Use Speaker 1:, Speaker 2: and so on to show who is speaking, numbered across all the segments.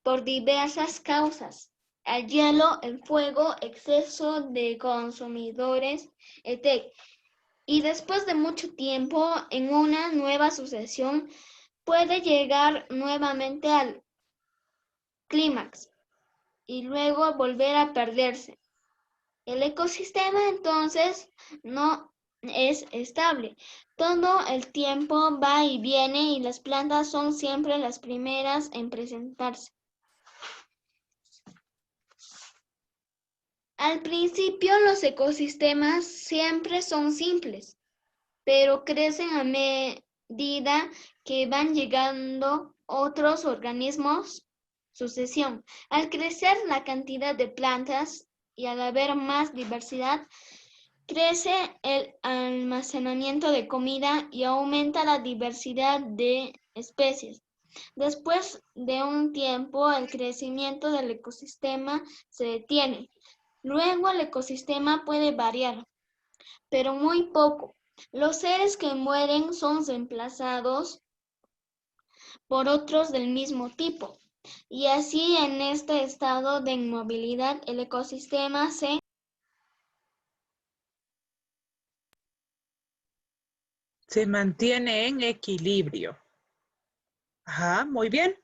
Speaker 1: por diversas causas. El hielo, el fuego, exceso de consumidores, etc. Y después de mucho tiempo, en una nueva sucesión, puede llegar nuevamente al clímax y luego volver a perderse. El ecosistema entonces no es estable. Todo el tiempo va y viene y las plantas son siempre las primeras en presentarse. Al principio los ecosistemas siempre son simples, pero crecen a medida que van llegando otros organismos. Sucesión. Al crecer la cantidad de plantas y al haber más diversidad, crece el almacenamiento de comida y aumenta la diversidad de especies. Después de un tiempo, el crecimiento del ecosistema se detiene. Luego el ecosistema puede variar, pero muy poco. Los seres que mueren son reemplazados por otros del mismo tipo. Y así, en este estado de inmovilidad, el ecosistema
Speaker 2: se mantiene en equilibrio. Ajá, muy bien.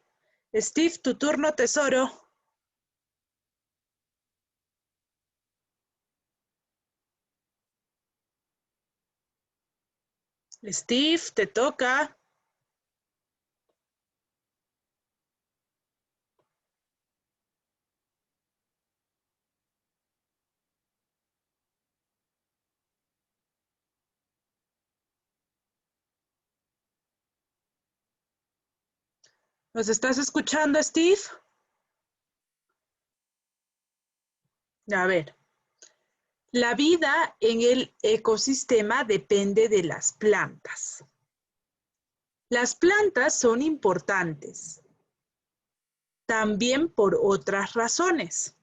Speaker 2: Steve, tu turno, tesoro. Steve, te toca. ¿Nos estás escuchando, Steve? A ver. La vida en el ecosistema depende de las plantas. Las plantas son importantes también por otras razones.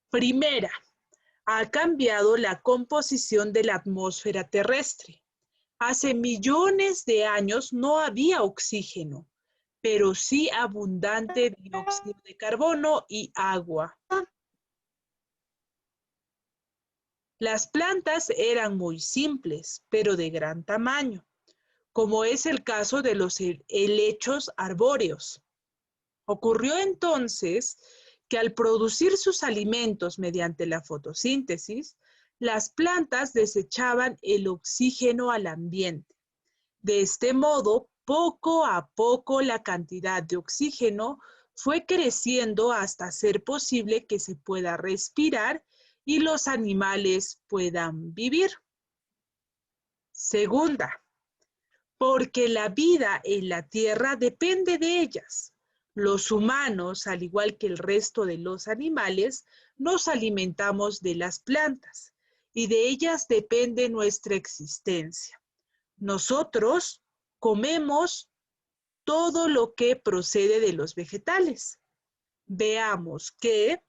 Speaker 2: Primera, ha cambiado la composición de la atmósfera terrestre. Hace millones de años no había oxígeno, pero sí abundante dióxido de carbono y agua. Las plantas eran muy simples, pero de gran tamaño, como es el caso de los helechos arbóreos. Ocurrió entonces que al producir sus alimentos mediante la fotosíntesis, las plantas desechaban el oxígeno al ambiente. De este modo, poco a poco la cantidad de oxígeno fue creciendo hasta ser posible que se pueda respirar y los animales puedan vivir. Segunda, porque la vida en la tierra depende de ellas. Los humanos, al igual que el resto de los animales, nos alimentamos de las plantas y de ellas depende nuestra existencia. Nosotros comemos todo lo que procede de los vegetales. Veamos que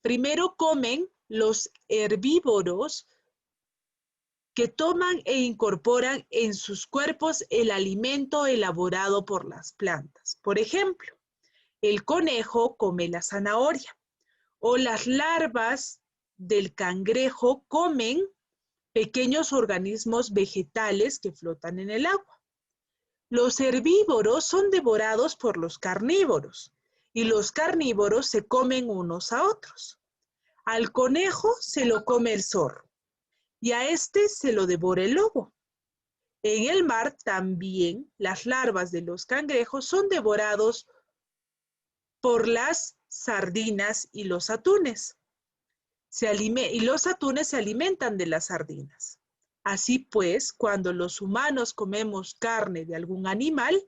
Speaker 2: primero comen los herbívoros que toman e incorporan en sus cuerpos el alimento elaborado por las plantas. Por ejemplo, el conejo come la zanahoria o las larvas del cangrejo comen pequeños organismos vegetales que flotan en el agua. Los herbívoros son devorados por los carnívoros y los carnívoros se comen unos a otros. Al conejo se lo come el zorro y a este se lo devora el lobo. En el mar también las larvas de los cangrejos son devorados por las sardinas y los atunes. Y los atunes se alimentan de las sardinas. Así pues, cuando los humanos comemos carne de algún animal,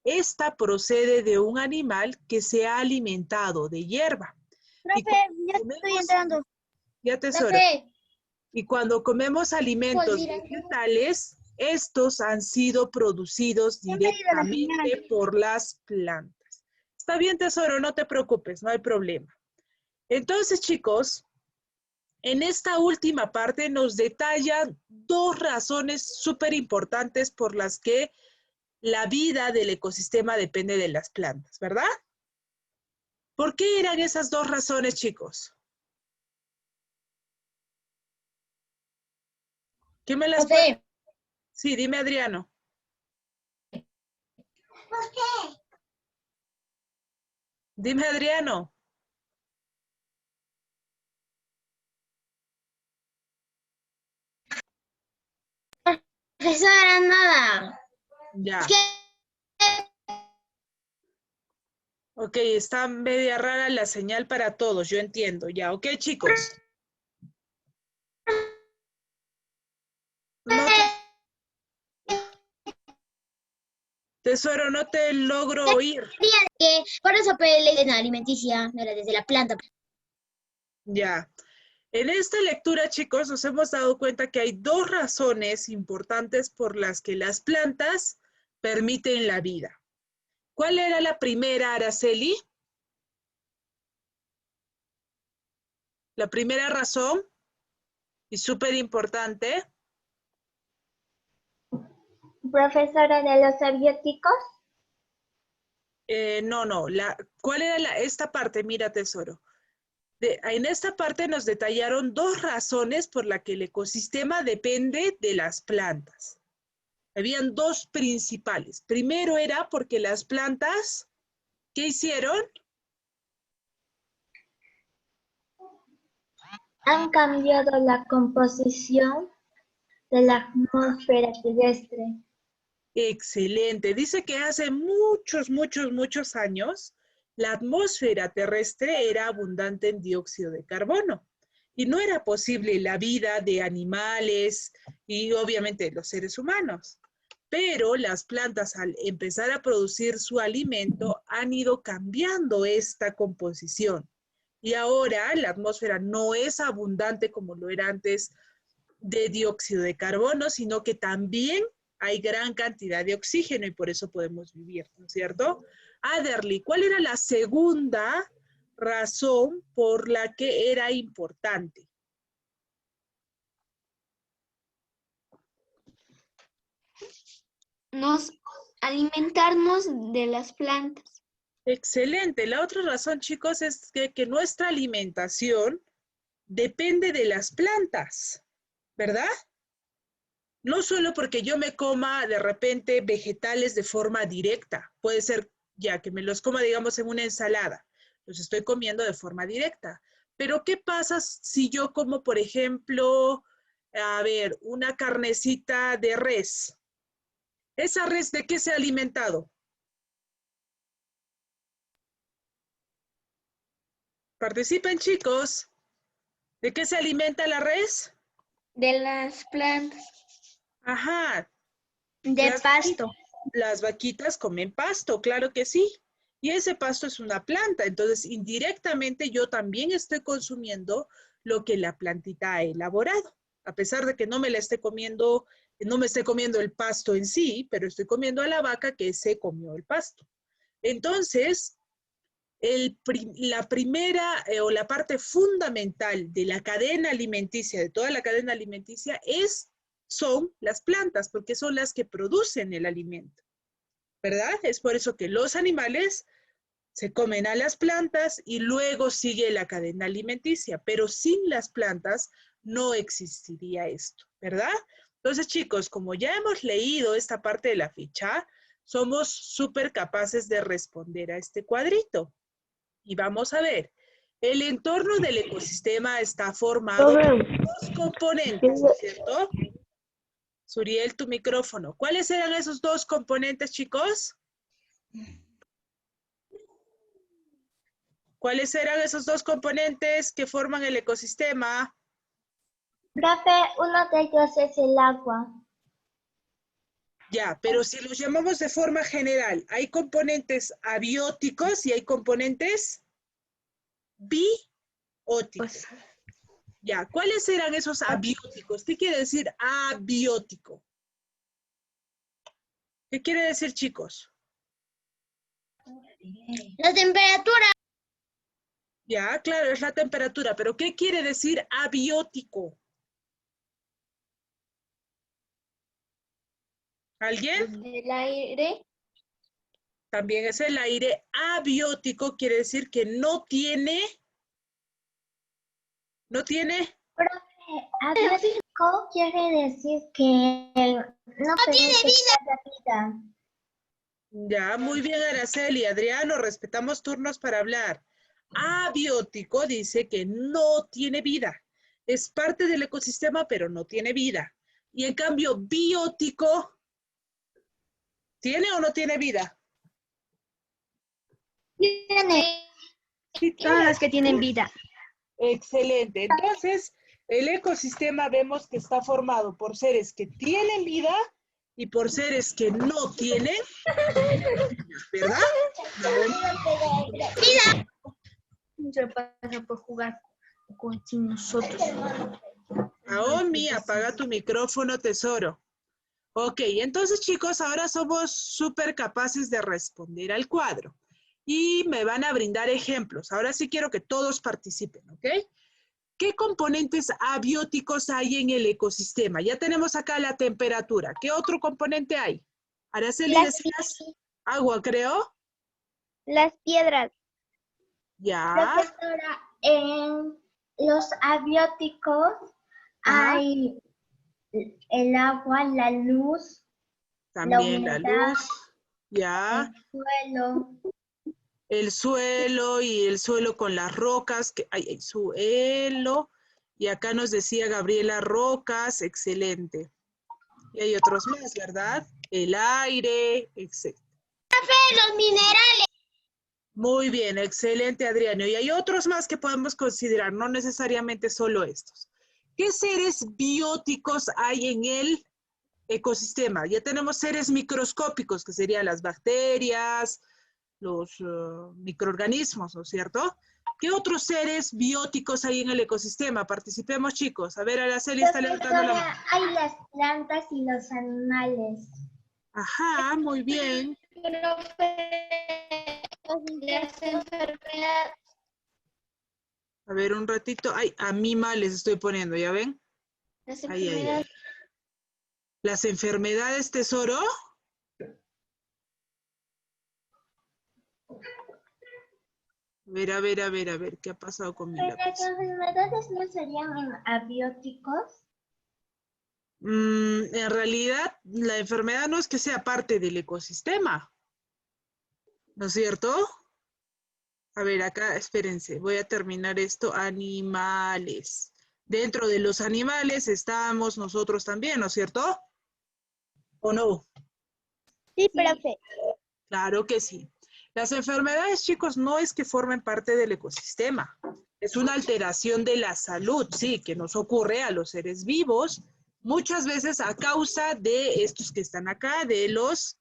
Speaker 2: esta procede de un animal que se ha alimentado de hierba.
Speaker 3: Profe, ya estoy entrando.
Speaker 2: Ya tesoro. Y cuando comemos alimentos vegetales, estos han sido producidos directamente por las plantas. Está bien, tesoro, no te preocupes, no hay problema. Entonces, chicos, en esta última parte nos detallan dos razones súper importantes por las que la vida del ecosistema depende de las plantas, ¿verdad? ¿Por qué eran esas dos razones, chicos? ¿Quién me las puede? Sí, dime, Adriano.
Speaker 3: ¿Por qué?
Speaker 2: Dime, Adriano.
Speaker 3: Eso era nada.
Speaker 2: Ya.
Speaker 3: Es que
Speaker 2: Ok, está media rara la señal para todos, yo entiendo. Ya, ok, chicos. No te, Tesoro, no te logro oír.
Speaker 3: que por eso pele en alimenticia, no era desde la planta.
Speaker 2: Ya. En esta lectura, chicos, nos hemos dado cuenta que hay dos razones importantes por las que las plantas permiten la vida. ¿Cuál era la primera, Araceli? La primera razón, y súper importante.
Speaker 3: Profesora de los abióticos.
Speaker 2: No. ¿Cuál era esta parte? Mira, Tesoro. En esta parte nos detallaron dos razones por las que el ecosistema depende de las plantas. Habían dos principales. Primero era porque las plantas, ¿qué hicieron?
Speaker 3: Han cambiado la composición de la atmósfera terrestre.
Speaker 2: Excelente. Dice que hace muchos años la atmósfera terrestre era abundante en dióxido de carbono y no era posible la vida de animales y obviamente los seres humanos. Pero las plantas al empezar a producir su alimento han ido cambiando esta composición. Y ahora la atmósfera no es abundante como lo era antes de dióxido de carbono, sino que también hay gran cantidad de oxígeno y por eso podemos vivir, ¿no es cierto? Aderly, ¿cuál era la segunda razón por la que era importante?
Speaker 1: Alimentarnos de las plantas.
Speaker 2: Excelente. La otra razón, chicos, es que nuestra alimentación depende de las plantas, ¿verdad? No solo porque yo me coma de repente vegetales de forma directa, puede ser ya que me los coma, digamos, en una ensalada, los estoy comiendo de forma directa. Pero ¿qué pasa si yo como, por ejemplo, a ver, una carnecita de res? ¿Esa res de qué se ha alimentado? Participen, chicos. ¿De qué se alimenta la res?
Speaker 1: De las plantas.
Speaker 2: Ajá,
Speaker 3: De pasto.
Speaker 2: las vaquitas comen pasto, claro que sí. Y ese pasto es una planta, entonces indirectamente yo también estoy consumiendo lo que la plantita ha elaborado. A pesar de que no me la esté comiendo, no me esté comiendo el pasto en sí, pero estoy comiendo a la vaca que se comió el pasto. Entonces, la primera o la parte fundamental de la cadena alimenticia, de toda la cadena alimenticia, son las plantas, porque son las que producen el alimento, ¿verdad? Es por eso que los animales se comen a las plantas y luego sigue la cadena alimenticia, pero sin las plantas no existiría esto, ¿verdad? Entonces, chicos, como ya hemos leído esta parte de la ficha, somos súper capaces de responder a este cuadrito. Y vamos a ver, el entorno del ecosistema está formado por dos componentes, ¿no es cierto? Suriel, tu micrófono. ¿Cuáles eran esos dos componentes, chicos? ¿Cuáles eran esos dos componentes que forman el ecosistema?
Speaker 3: Profe, uno de ellos es el agua.
Speaker 2: Ya, pero si los llamamos de forma general, hay componentes abióticos y hay componentes bióticos. Ya, ¿cuáles eran esos abióticos? ¿Qué quiere decir abiótico? ¿Qué quiere decir, chicos?
Speaker 3: La temperatura.
Speaker 2: Ya, claro, es la temperatura, pero ¿qué quiere decir abiótico? ¿Alguien?
Speaker 1: Del aire.
Speaker 2: También es el aire. Abiótico quiere decir que no tiene.
Speaker 3: Abiótico quiere decir que no tiene vida.
Speaker 2: Ya, muy bien, Araceli. Adriano, respetamos turnos para hablar. Abiótico dice que no tiene vida. Es parte del ecosistema, pero no tiene vida. Y en cambio, biótico, ¿tiene o no tiene vida?
Speaker 3: Tiene.
Speaker 2: Sí,
Speaker 3: Todas las que tienen vida.
Speaker 2: excelente. Entonces, el ecosistema vemos que está formado por seres que tienen vida y por seres que no tienen, ¿verdad?
Speaker 3: Se pasa por jugar sin nosotros.
Speaker 2: Naomi, apaga tu micrófono, tesoro. Ok, entonces chicos, ahora somos súper capaces de responder al cuadro. Y me van a brindar ejemplos. Ahora sí quiero que todos participen, ¿ok? ¿Qué componentes abióticos hay en el ecosistema? Ya tenemos acá la temperatura. ¿Qué otro componente hay? Araceli, decías agua, creo.
Speaker 3: Las piedras.
Speaker 2: Ya.
Speaker 3: Profesora, en los abióticos
Speaker 2: Ajá.
Speaker 3: hay el agua, la luz,
Speaker 2: También la
Speaker 3: humedad,
Speaker 2: luz. Ya.
Speaker 3: el suelo.
Speaker 2: El suelo y el suelo con las rocas, que hay suelo, y acá nos decía Gabriela rocas, excelente. Y hay otros más, ¿verdad? El aire, etc.
Speaker 3: Los minerales.
Speaker 2: Muy bien, excelente Adriano. Y hay otros más que podemos considerar, no necesariamente solo estos. ¿Qué seres bióticos hay en el ecosistema? Ya tenemos seres microscópicos, que serían las bacterias, los microorganismos, ¿no es cierto? ¿Qué otros seres bióticos hay en el ecosistema? Participemos, chicos. A ver, Araceli está levantando la mano.
Speaker 3: Hay las plantas y los animales.
Speaker 2: Ajá, muy bien.
Speaker 1: Las enfermedades.
Speaker 2: A ver, un ratito. Ay, a mí mal les estoy poniendo, ¿ya ven?
Speaker 1: Las
Speaker 2: Ay, ay, ay.
Speaker 1: enfermedades.
Speaker 2: Las enfermedades, tesoro. A ver, ¿qué ha pasado con mi lápiz?
Speaker 3: ¿Las enfermedades no serían abióticos?
Speaker 2: En realidad, la enfermedad no es que sea parte del ecosistema, ¿no es cierto? A ver, acá, espérense, voy a terminar esto. Animales. Dentro de los animales estamos nosotros también, ¿no es cierto? ¿O no?
Speaker 3: Sí, profe.
Speaker 2: Claro que sí. Las enfermedades, chicos, no es que formen parte del ecosistema. Es una alteración de la salud, sí, que nos ocurre a los seres vivos, muchas veces a causa de estos que están acá, de los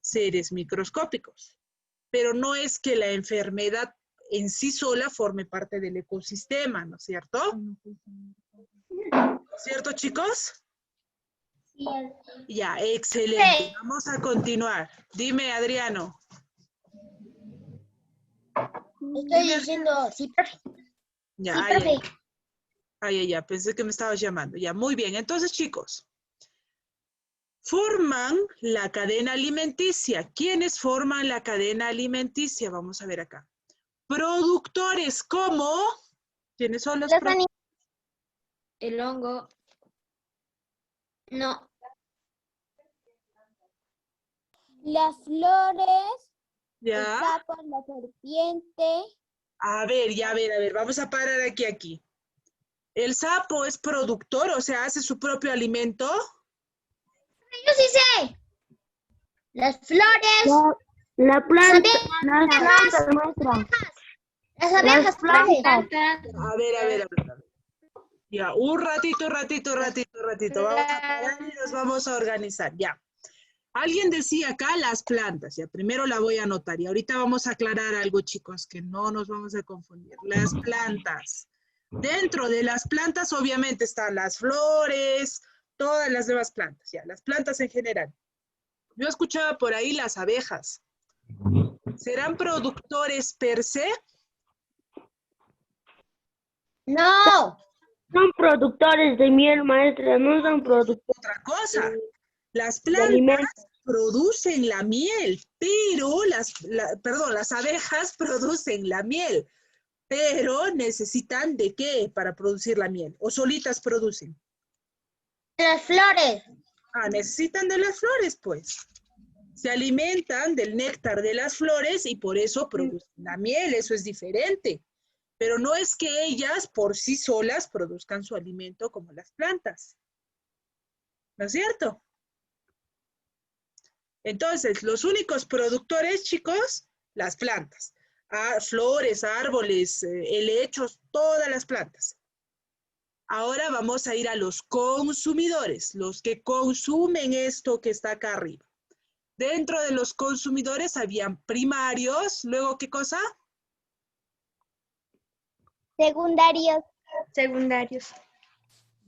Speaker 2: seres microscópicos. Pero no es que la enfermedad en sí sola forme parte del ecosistema, ¿no es cierto? ¿Cierto, chicos?
Speaker 3: Sí,
Speaker 2: Ya, excelente. Vamos a continuar. Dime, Adriano.
Speaker 3: estoy diciendo, sí, profe.
Speaker 2: Ya,
Speaker 3: Sí,
Speaker 2: ay,
Speaker 3: profe.
Speaker 2: ya, pensé que me estabas llamando. Ya, muy bien. Entonces, chicos, forman la cadena alimenticia. ¿Quiénes forman la cadena alimenticia? Vamos a ver acá. Productores como... ¿Quiénes son los productores?
Speaker 1: El hongo. No.
Speaker 3: Las flores, el
Speaker 2: Ya.
Speaker 3: sapo, la serpiente.
Speaker 2: A ver. Vamos a parar aquí. ¿El sapo es productor, o sea, hace su propio alimento?
Speaker 3: Yo sí sé. Las flores.
Speaker 4: La planta,
Speaker 3: Las
Speaker 4: las plantas nuestras.
Speaker 3: Las abejas, profe.
Speaker 2: A ver. Ya, un ratito. Vamos a parar y nos vamos a organizar, ya. Alguien decía acá las plantas, ya, primero la voy a anotar y ahorita vamos a aclarar algo, chicos, que no nos vamos a confundir. Las plantas. Dentro de las plantas, obviamente, están las flores, todas las demás plantas, ya, las plantas en general. Yo escuchaba por ahí las abejas. ¿Serán productores per se?
Speaker 3: No.
Speaker 4: Son productores de miel, maestra, no son productores
Speaker 2: Otra cosa. Las
Speaker 4: de
Speaker 2: plantas
Speaker 4: alimentos.
Speaker 2: producen la miel, pero las abejas producen la miel, pero necesitan ¿de qué para producir la miel? ¿O solitas producen?
Speaker 3: Las flores.
Speaker 2: Ah, necesitan de las flores, pues. Se alimentan del néctar de las flores y por eso producen la miel, eso es diferente. Pero no es que ellas por sí solas produzcan su alimento como las plantas. ¿No es cierto? Entonces, los únicos productores, chicos, las plantas. Flores, árboles, helechos, todas las plantas. Ahora vamos a ir a los consumidores, los que consumen esto que está acá arriba. Dentro de los consumidores habían primarios, luego ¿qué cosa?
Speaker 3: Secundarios.
Speaker 4: Secundarios.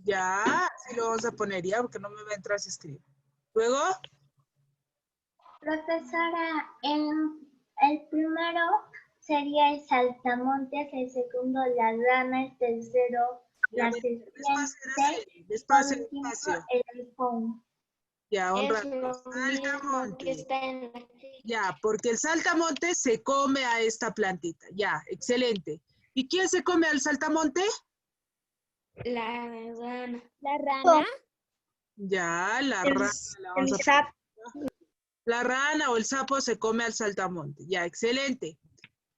Speaker 2: Ya, así lo vamos a poner ya, porque no me va a entrar si escribo. Luego,
Speaker 5: Profesora, el primero sería el saltamontes, el segundo la rana, el tercero la serpiente,
Speaker 2: despacio,
Speaker 5: por último
Speaker 2: despacio.
Speaker 5: el halcón.
Speaker 2: Ya, un
Speaker 1: Es
Speaker 2: rato.
Speaker 1: lo mismo que
Speaker 2: Saltamontes.
Speaker 1: está en la ficha.
Speaker 2: Ya, porque el saltamonte se come a esta plantita. Ya, excelente. ¿Y quién se come al saltamonte?
Speaker 1: La rana.
Speaker 3: La rana.
Speaker 2: Ya, la rana.
Speaker 4: El sapo.
Speaker 2: La rana o el sapo se come al saltamonte. Ya, excelente.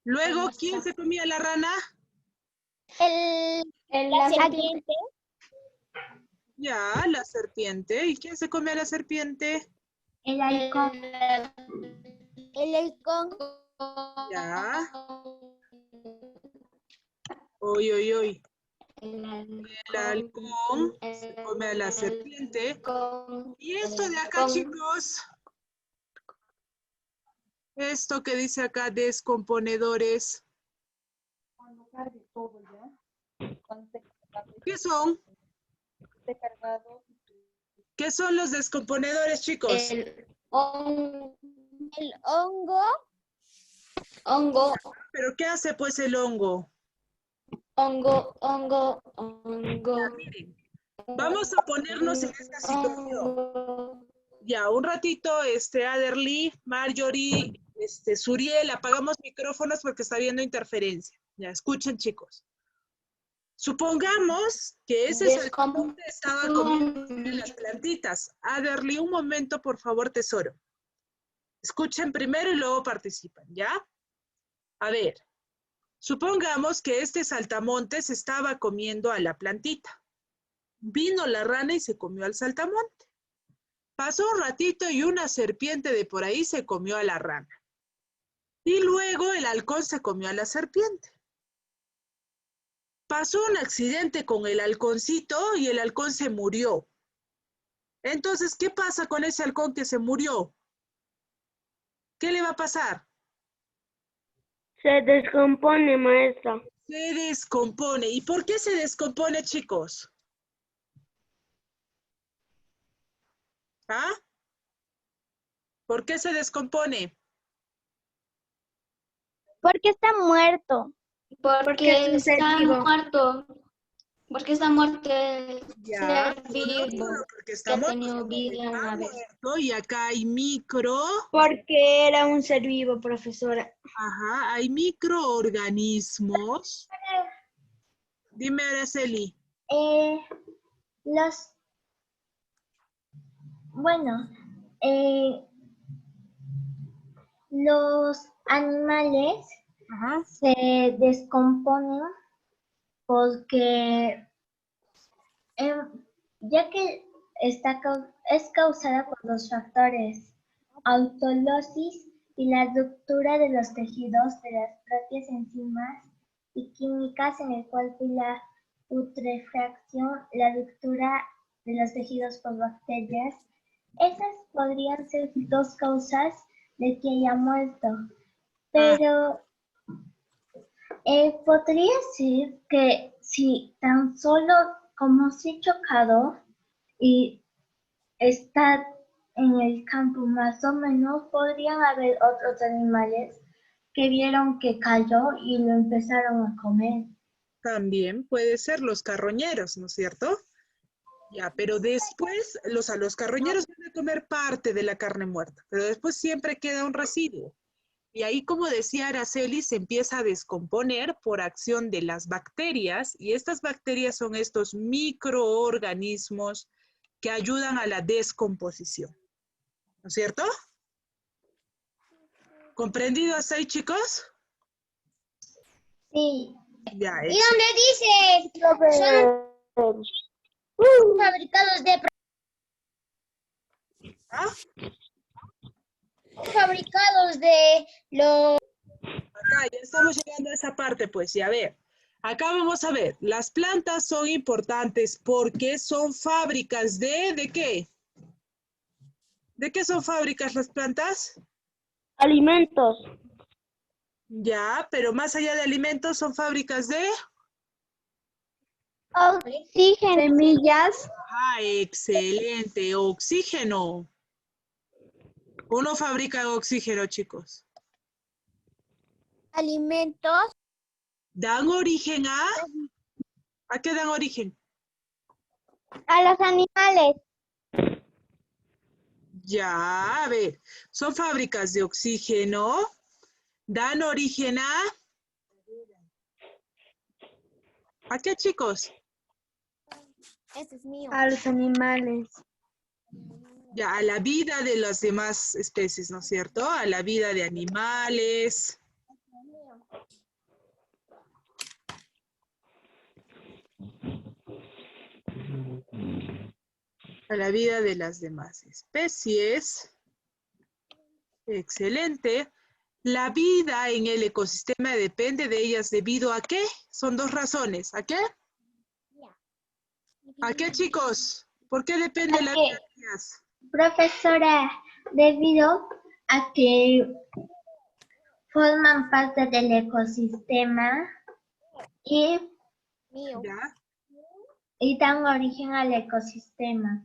Speaker 2: Luego, ¿quién se comía la rana?
Speaker 3: La serpiente.
Speaker 2: Ya, la serpiente. ¿Y quién se come a la serpiente?
Speaker 5: El halcón.
Speaker 3: El halcón.
Speaker 2: Ya. Uy, uy, uy. El halcón se come a la serpiente. Y esto de acá, chicos. Esto que dice acá, descomponedores. ¿Qué son? ¿Qué son los descomponedores, chicos?
Speaker 1: El hongo.
Speaker 3: El hongo.
Speaker 1: Hongo.
Speaker 2: ¿Pero qué hace pues el hongo?
Speaker 1: Hongo.
Speaker 2: Miren, vamos a ponernos en esta situación. Ya, un ratito, Aderly, Marjorie, Suriel, apagamos micrófonos porque está habiendo interferencia. Ya, escuchen, chicos. Supongamos que ese saltamonte estaba comiendo las plantitas. Aderly, un momento, por favor, tesoro. Escuchen primero y luego participan, ¿ya? A ver, supongamos que este saltamontes estaba comiendo a la plantita. Vino la rana y se comió al saltamonte. Pasó un ratito y una serpiente de por ahí se comió a la rana. Y luego el halcón se comió a la serpiente. Pasó un accidente con el halconcito y el halcón se murió. Entonces, ¿qué pasa con ese halcón que se murió? ¿Qué le va a pasar?
Speaker 4: Se descompone, maestra.
Speaker 2: Se descompone. ¿Y por qué se descompone, chicos? ¿Ah? ¿Por qué se descompone?
Speaker 3: Porque está muerto.
Speaker 1: Porque
Speaker 4: es un ser
Speaker 1: está
Speaker 4: vivo.
Speaker 1: muerto. Porque está muerto el
Speaker 2: Ya,
Speaker 1: ser vivo
Speaker 2: porque
Speaker 1: que
Speaker 2: está
Speaker 1: ha
Speaker 2: muerto,
Speaker 1: tenido vida
Speaker 2: está
Speaker 1: una vez.
Speaker 2: muerto y acá hay micro.
Speaker 4: Porque era un ser vivo, profesora.
Speaker 2: Ajá, hay microorganismos. Dime, Araceli.
Speaker 5: Los animales
Speaker 2: Ajá.
Speaker 5: se descomponen porque ya que es causada por los factores autolosis y la ruptura de los tejidos de las propias enzimas y químicas en el cuerpo y la putrefacción, la ruptura de los tejidos por bacterias. Esas podrían ser dos causas de que haya muerto, pero podría ser que si tan solo como si chocado y está en el campo más o menos, podrían haber otros animales que vieron que cayó y lo empezaron a comer.
Speaker 2: También puede ser los carroñeros, ¿no es cierto? Ya, pero después, los carroñeros van a comer parte de la carne muerta, pero después siempre queda un residuo. Y ahí, como decía Araceli, se empieza a descomponer por acción de las bacterias, y estas bacterias son estos microorganismos que ayudan a la descomposición. ¿No es cierto? ¿Comprendido hasta ahí, chicos?
Speaker 5: Sí.
Speaker 2: Ya,
Speaker 3: ¿Y dónde dice? Son fabricados de...
Speaker 2: ¿Ah?
Speaker 3: Fabricados de los...
Speaker 2: Acá ya estamos llegando a esa parte, pues, y a ver. Acá vamos a ver, las plantas son importantes porque son fábricas ¿de qué? ¿De qué son fábricas las plantas?
Speaker 4: Alimentos.
Speaker 2: Ya, pero más allá de alimentos, son fábricas de...
Speaker 4: Oxígeno. Semillas.
Speaker 2: Ah, excelente, oxígeno. Uno fabrica oxígeno, chicos.
Speaker 3: alimentos.
Speaker 2: Dan origen a... ¿A qué dan origen?
Speaker 3: A los animales.
Speaker 2: Ya, a ver, son fábricas de oxígeno, dan origen a... ¿A qué, chicos?
Speaker 3: Este es mío.
Speaker 4: A los animales.
Speaker 2: Ya, a la vida de las demás especies, ¿no es cierto? A la vida de animales. A la vida de las demás especies. Excelente. La vida en el ecosistema depende de ellas debido a qué? Son dos razones. ¿A qué? ¿A qué, chicos? ¿Por qué depende la vida de ellas?
Speaker 5: Profesora, debido a que forman parte del ecosistema y
Speaker 3: Mío.
Speaker 2: ¿Ya?
Speaker 5: dan origen al ecosistema.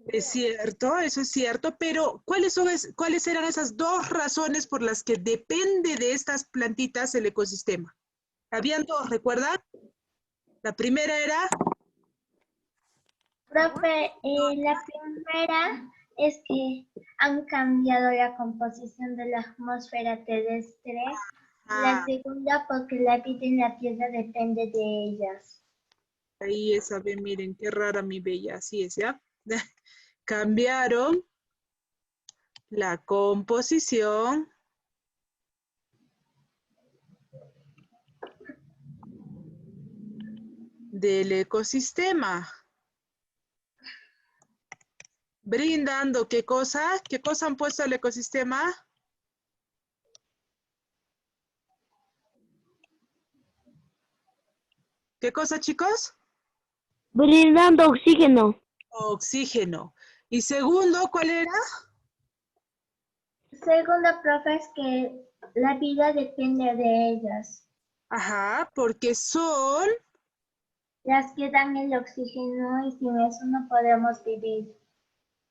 Speaker 2: Es cierto, eso es cierto, pero ¿cuáles eran esas dos razones por las que depende de estas plantitas el ecosistema? Habían dos, ¿recuerdan? La primera era...
Speaker 5: Profe, la primera es que han cambiado la composición de la atmósfera terrestre. La segunda porque la vida en la Tierra depende de ellas.
Speaker 2: Ahí esa, ve, miren, qué rara mi bella, así es, ¿ya? Cambiaron la composición del ecosistema. Brindando, ¿qué cosa? ¿Qué cosa han puesto al ecosistema? ¿Qué cosa, chicos?
Speaker 4: Brindando oxígeno.
Speaker 2: Oxígeno. Y segundo, ¿cuál era?
Speaker 5: Segundo, profe, es que la vida depende de ellas.
Speaker 2: Ajá, porque son...
Speaker 5: Las que dan el oxígeno y sin eso no podemos vivir.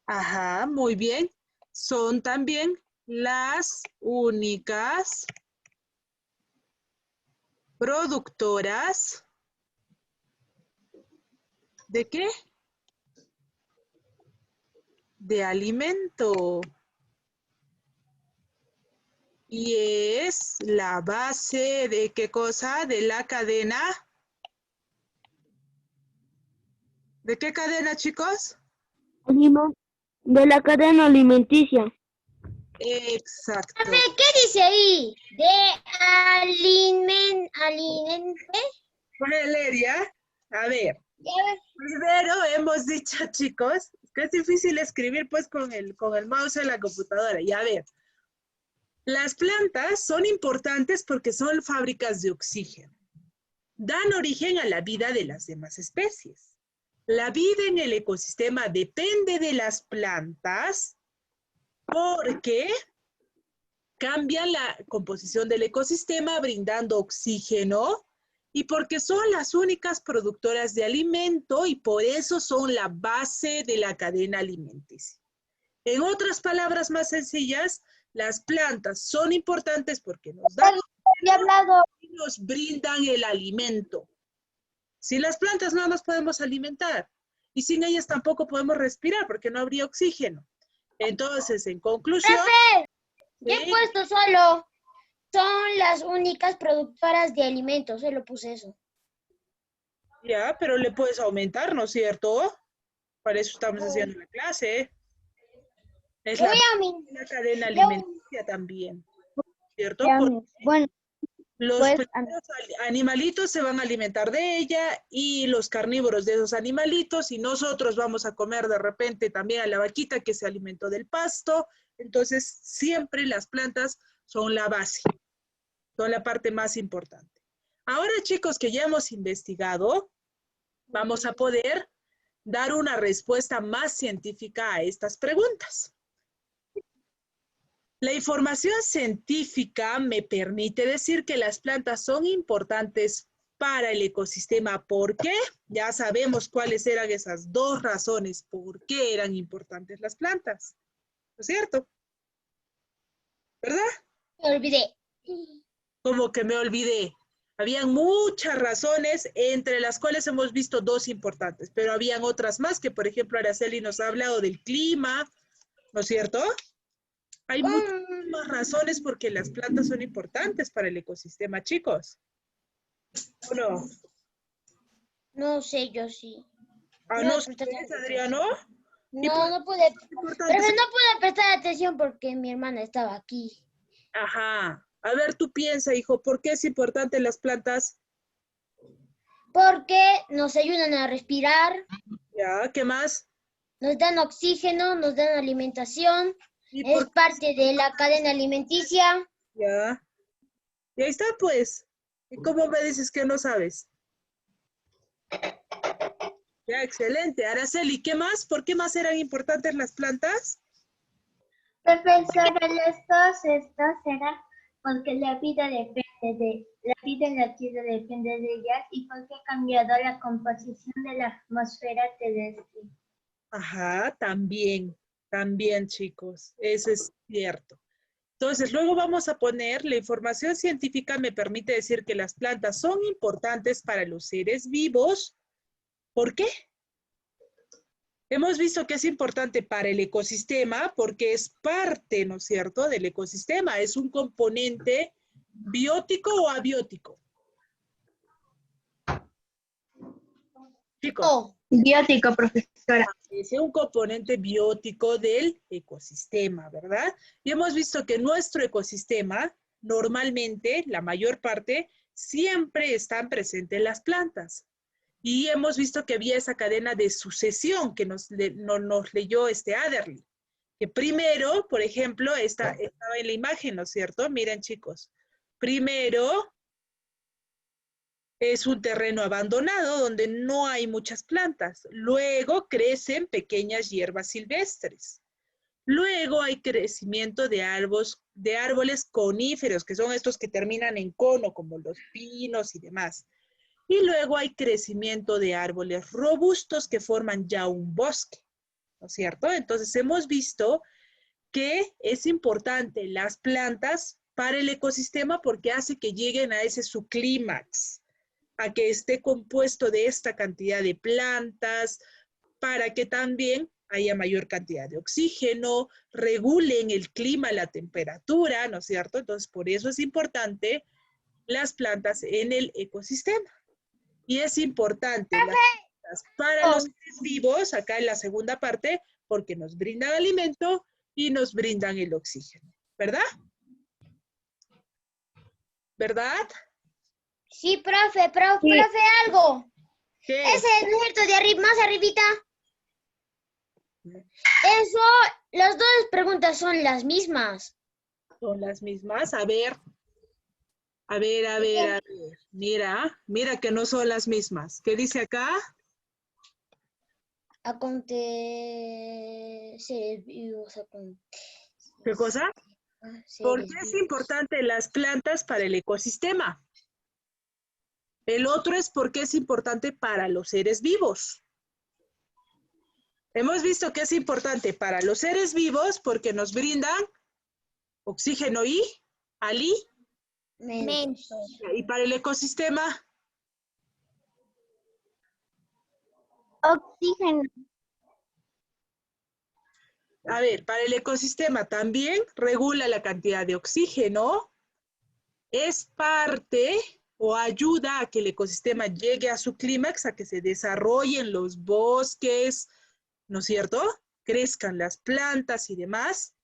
Speaker 2: Ajá, muy bien. Son también las únicas productoras ¿de qué? De alimento. Y es la base de ¿qué cosa? De la cadena. ¿De qué cadena, chicos?
Speaker 4: De la cadena alimenticia.
Speaker 2: Exacto.
Speaker 3: ¿Qué dice ahí? De alimente.
Speaker 2: ¿Puede leer ya? A ver. Primero hemos dicho, chicos, que es difícil escribir pues con el mouse en la computadora. Y a ver, las plantas son importantes porque son fábricas de oxígeno. Dan origen a la vida de las demás especies. La vida en el ecosistema depende de las plantas porque cambian la composición del ecosistema brindando oxígeno y porque son las únicas productoras de alimento y por eso son la base de la cadena alimenticia. En otras palabras más sencillas, las plantas son importantes porque nos dan y nos brindan el alimento. Sin las plantas no nos podemos alimentar y sin ellas tampoco podemos respirar porque no habría oxígeno. Entonces, en conclusión,
Speaker 3: Yo he
Speaker 2: ¿sí?
Speaker 3: puesto solo. Son las únicas productoras de alimentos. Solo puse eso.
Speaker 2: Ya, pero le puedes aumentar, ¿no es cierto? Para eso estamos haciendo la clase. Es
Speaker 3: Le voy
Speaker 2: la
Speaker 3: a
Speaker 2: la cadena
Speaker 3: le-
Speaker 2: alimenticia también, ¿cierto?
Speaker 4: Bueno,
Speaker 2: Los
Speaker 4: pues,
Speaker 2: primeros animalitos se van a alimentar de ella y los carnívoros de esos animalitos y nosotros vamos a comer de repente también a la vaquita que se alimentó del pasto. Entonces, siempre las plantas son la base, son la parte más importante. Ahora, chicos, que ya hemos investigado, vamos a poder dar una respuesta más científica a estas preguntas. La información científica me permite decir que las plantas son importantes para el ecosistema. ¿Por qué? Ya sabemos cuáles eran esas dos razones por qué eran importantes las plantas. ¿No es cierto? ¿Verdad?
Speaker 3: Me olvidé.
Speaker 2: Como que me olvidé. Habían muchas razones, entre las cuales hemos visto dos importantes, pero habían otras más que, por ejemplo, Araceli nos ha hablado del clima, ¿no es cierto? Hay muchísimas razones porque las plantas son importantes para el ecosistema, chicos. ¿O no?
Speaker 3: No sé, yo sí.
Speaker 2: Ah,
Speaker 3: No
Speaker 2: no
Speaker 3: he prestado
Speaker 2: sabes,
Speaker 3: atención.
Speaker 2: Adriano. ¿Y por
Speaker 3: No pude.
Speaker 2: qué es importante?
Speaker 3: Pero no pude prestar atención porque mi hermana estaba aquí.
Speaker 2: Ajá. A ver, tú piensa, hijo, ¿por qué es importante las plantas?
Speaker 3: Porque nos ayudan a respirar,
Speaker 2: Ya, ¿qué más?
Speaker 3: nos dan oxígeno, nos dan alimentación,
Speaker 2: ¿Y
Speaker 3: es
Speaker 2: por qué?
Speaker 3: parte de la cadena alimenticia.
Speaker 2: Ya. Y ahí está, pues. ¿Y cómo me dices que no sabes? Ya, excelente. Araceli, ¿qué más? ¿Por qué más eran importantes las plantas?
Speaker 5: Profesora, los dos estos eran porque la vida la vida en la Tierra depende de ellas y porque ha cambiado la composición de la atmósfera terrestre.
Speaker 2: Ajá, también, chicos. Eso es cierto. Entonces, luego vamos a poner, la información científica me permite decir que las plantas son importantes para los seres vivos. ¿Por qué? Hemos visto que es importante para el ecosistema porque es parte, ¿no es cierto?, del ecosistema. Es un componente biótico o abiótico. Chicos,
Speaker 3: Oh,
Speaker 4: biótico, profesora.
Speaker 2: es un componente biótico del ecosistema, ¿verdad? Y hemos visto que nuestro ecosistema, normalmente, la mayor parte, siempre están presentes las plantas. Y hemos visto que había esa cadena de sucesión que nos leyó Adderley. Que primero, por ejemplo, estaba en la imagen, ¿no es cierto? Miren, chicos. Primero es un terreno abandonado donde no hay muchas plantas. Luego crecen pequeñas hierbas silvestres. Luego hay crecimiento de árboles coníferos, que son estos que terminan en cono, como los pinos y demás. Y luego hay crecimiento de árboles robustos que forman ya un bosque, ¿no es cierto? Entonces hemos visto que es importante las plantas para el ecosistema porque hace que lleguen a ese su clímax, a que esté compuesto de esta cantidad de plantas, para que también haya mayor cantidad de oxígeno, regulen el clima, la temperatura, ¿no es cierto? Entonces, por eso es importante las plantas en el ecosistema. Y es importante las plantas para los seres vivos, acá en la segunda parte, porque nos brindan alimento y nos brindan el oxígeno, ¿verdad? ¿Verdad?
Speaker 3: sí, profe,
Speaker 4: Sí.
Speaker 3: profe, algo.
Speaker 2: ¿Qué?
Speaker 3: Ese es cierto de arriba, más arribita. Eso, las dos preguntas son las mismas.
Speaker 2: Son las mismas. A ver. Mira que no son las mismas. ¿Qué dice acá?
Speaker 3: Seres vivos,
Speaker 2: ¿Qué cosa? ¿Por qué es importante las plantas para el ecosistema? El otro es porque es importante para los seres vivos. Hemos visto que es importante para los seres vivos porque nos brindan oxígeno y
Speaker 3: alimento.
Speaker 2: y para el ecosistema,
Speaker 4: Oxígeno.
Speaker 2: A ver, para el ecosistema también regula la cantidad de oxígeno, es parte o ayuda a que el ecosistema llegue a su clímax, a que se desarrollen los bosques, ¿no es cierto? Crezcan las plantas y demás.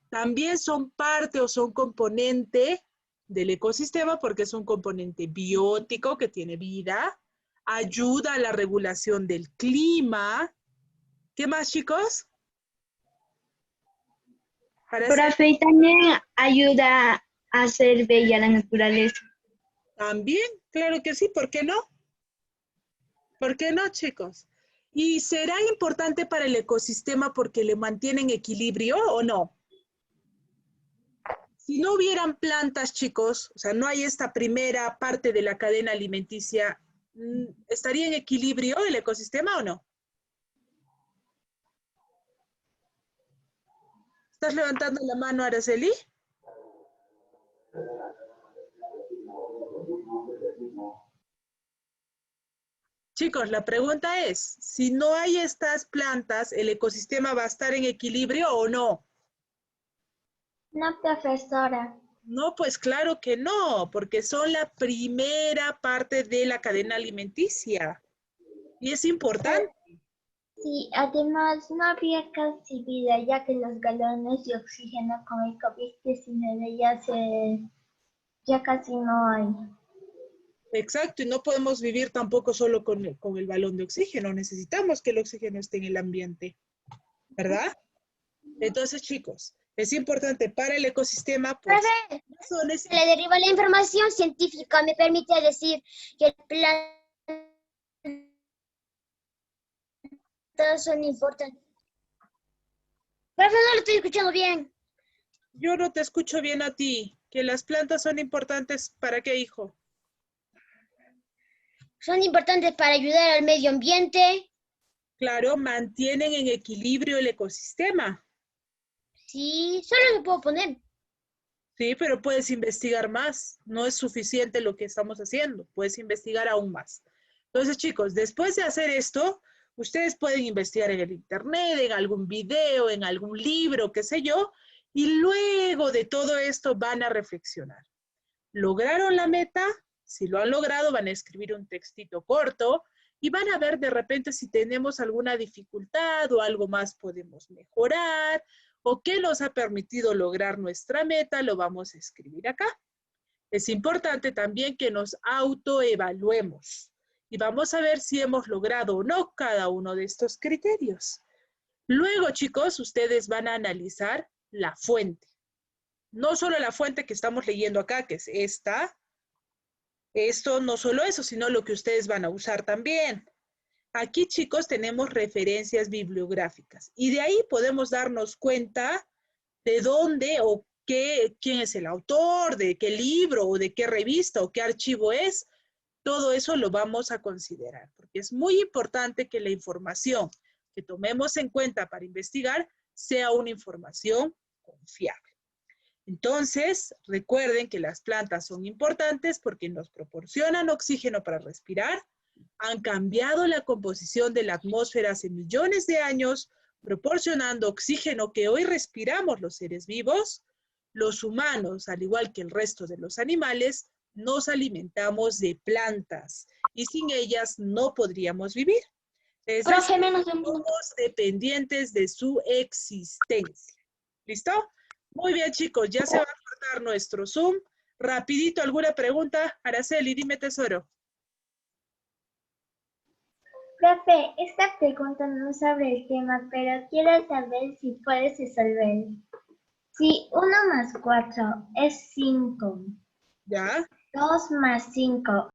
Speaker 2: También son parte o son componente del ecosistema porque es un componente biótico que tiene vida, ayuda a la regulación del clima. ¿Qué más, chicos?
Speaker 4: Profe, y también ayuda a hacer bella la naturaleza.
Speaker 2: También, claro que sí, ¿por qué no? ¿Por qué no, chicos? ¿Y será importante para el ecosistema porque le mantienen equilibrio o no? Si no hubieran plantas, chicos, o sea, no hay esta primera parte de la cadena alimenticia, ¿estaría en equilibrio el ecosistema o no? ¿Estás levantando la mano, Araceli? Chicos, la pregunta es, si no hay estas plantas, ¿el ecosistema va a estar en equilibrio o no?
Speaker 5: No, profesora.
Speaker 2: No, pues claro que no, porque son la primera parte de la cadena alimenticia. Y es importante.
Speaker 5: Sí, además no había casi vida, ya que los galones de oxígeno con el COVID-19 ya casi no hay.
Speaker 2: Exacto, y no podemos vivir tampoco solo con el balón de oxígeno. Necesitamos que el oxígeno esté en el ambiente, ¿verdad? Entonces, chicos, es importante para el ecosistema, pues,
Speaker 3: Profe,
Speaker 2: razones.
Speaker 3: le deriva la información científica, me permite decir que plantas son importantes. Profe, no lo estoy escuchando bien.
Speaker 2: Yo no te escucho bien a ti. Que las plantas son importantes, ¿para qué, hijo?
Speaker 3: Son importantes para ayudar al medio ambiente.
Speaker 2: Claro, mantienen en equilibrio el ecosistema.
Speaker 3: Sí, solo lo puedo poner.
Speaker 2: Sí, pero puedes investigar más. No es suficiente lo que estamos haciendo. Puedes investigar aún más. Entonces, chicos, después de hacer esto, ustedes pueden investigar en el internet, en algún video, en algún libro, qué sé yo, y luego de todo esto van a reflexionar. ¿Lograron la meta? Si lo han logrado, van a escribir un textito corto y van a ver de repente si tenemos alguna dificultad o algo más podemos mejorar o qué nos ha permitido lograr nuestra meta, lo vamos a escribir acá. Es importante también que nos autoevaluemos y vamos a ver si hemos logrado o no cada uno de estos criterios. Luego, chicos, ustedes van a analizar la fuente. No solo la fuente que estamos leyendo acá, que es esta. Esto no solo eso, sino lo que ustedes van a usar también. Aquí, chicos, tenemos referencias bibliográficas y de ahí podemos darnos cuenta de dónde o quién es el autor, de qué libro o de qué revista o qué archivo es. Todo eso lo vamos a considerar, porque es muy importante que la información que tomemos en cuenta para investigar sea una información confiable. Entonces, recuerden que las plantas son importantes porque nos proporcionan oxígeno para respirar, han cambiado la composición de la atmósfera hace millones de años, proporcionando oxígeno que hoy respiramos los seres vivos. Los humanos, al igual que el resto de los animales, nos alimentamos de plantas y sin ellas no podríamos vivir. Es decir,
Speaker 1: Profe, menos de un minuto.
Speaker 2: somos dependientes de su existencia. ¿Listo? Muy bien, chicos, ya se va a cortar nuestro Zoom. Rapidito, ¿alguna pregunta? Araceli, dime, tesoro.
Speaker 5: Profe, esta pregunta no es sobre el tema, pero quiero saber si puedes resolver. Si 1 más 4 es 5,
Speaker 2: ¿Ya?
Speaker 5: 2 más 5